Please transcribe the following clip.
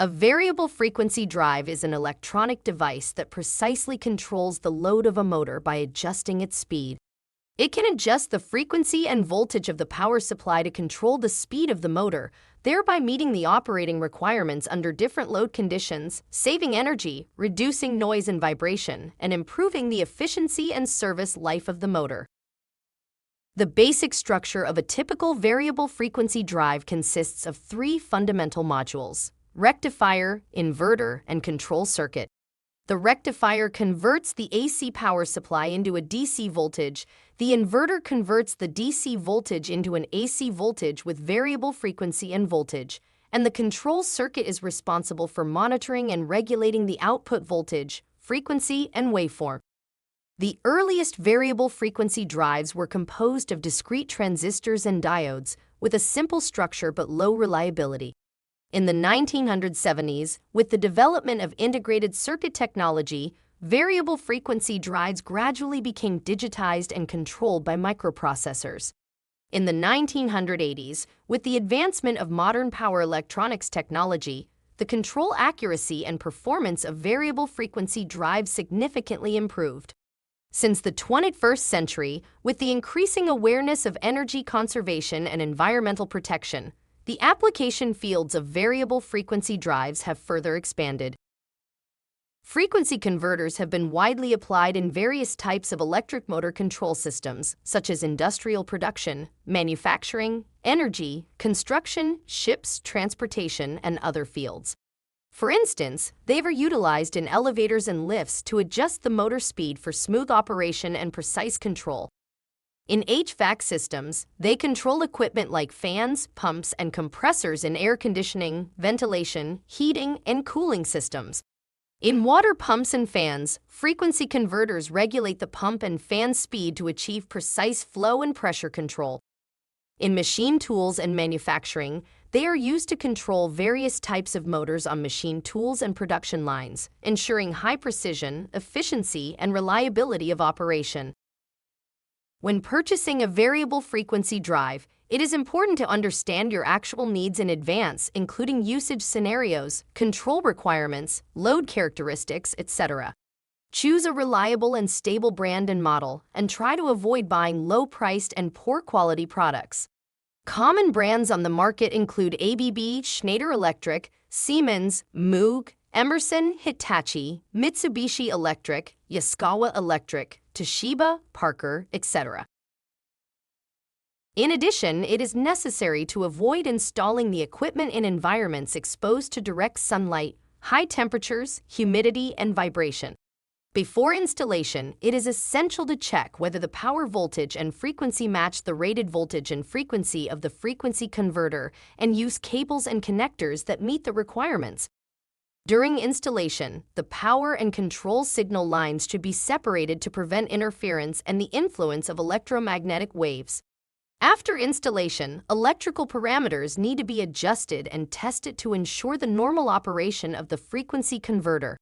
A variable frequency drive is an electronic device that precisely controls the load of a motor by adjusting its speed. It can adjust the frequency and voltage of the power supply to control the speed of the motor, thereby meeting the operating requirements under different load conditions, saving energy, reducing noise and vibration, and improving the efficiency and service life of the motor. The basic structure of a typical variable frequency drive consists of three fundamental modules: rectifier, inverter, and control circuit. The rectifier converts the AC power supply into a DC voltage. The inverter converts the DC voltage into an AC voltage with variable frequency and voltage, and the control circuit is responsible for monitoring and regulating the output voltage, frequency, and waveform. The earliest variable frequency drives were composed of discrete transistors and diodes, with a simple structure but low reliability. In the 1970s, with the development of integrated circuit technology, variable frequency drives gradually became digitized and controlled by microprocessors. In the 1980s, with the advancement of modern power electronics technology, the control accuracy and performance of variable frequency drives significantly improved. Since the 21st century, with the increasing awareness of energy conservation and environmental protection, the application fields of variable frequency drives have further expanded. Frequency converters have been widely applied in various types of electric motor control systems, such as industrial production, manufacturing, energy, construction, ships, transportation, and other fields. For instance, they are utilized in elevators and lifts to adjust the motor speed for smooth operation and precise control. In HVAC systems, they control equipment like fans, pumps, and compressors in air conditioning, ventilation, heating, and cooling systems. In water pumps and fans, frequency converters regulate the pump and fan speed to achieve precise flow and pressure control. In machine tools and manufacturing, they are used to control various types of motors on machine tools and production lines, ensuring high precision, efficiency, and reliability of operation. When purchasing a variable frequency drive, it is important to understand your actual needs in advance, including usage scenarios, control requirements, load characteristics, etc. Choose a reliable and stable brand and model, and try to avoid buying low-priced and poor-quality products. Common brands on the market include ABB, Schneider Electric, Siemens, Moog, Emerson, Hitachi, Mitsubishi Electric, Yaskawa Electric, Toshiba, Parker, etc. In addition, it is necessary to avoid installing the equipment in environments exposed to direct sunlight, high temperatures, humidity, and vibration. Before installation, it is essential to check whether the power voltage and frequency match the rated voltage and frequency of the frequency converter and use cables and connectors that meet the requirements. During installation, the power and control signal lines should be separated to prevent interference and the influence of electromagnetic waves. After installation, electrical parameters need to be adjusted and tested to ensure the normal operation of the frequency converter.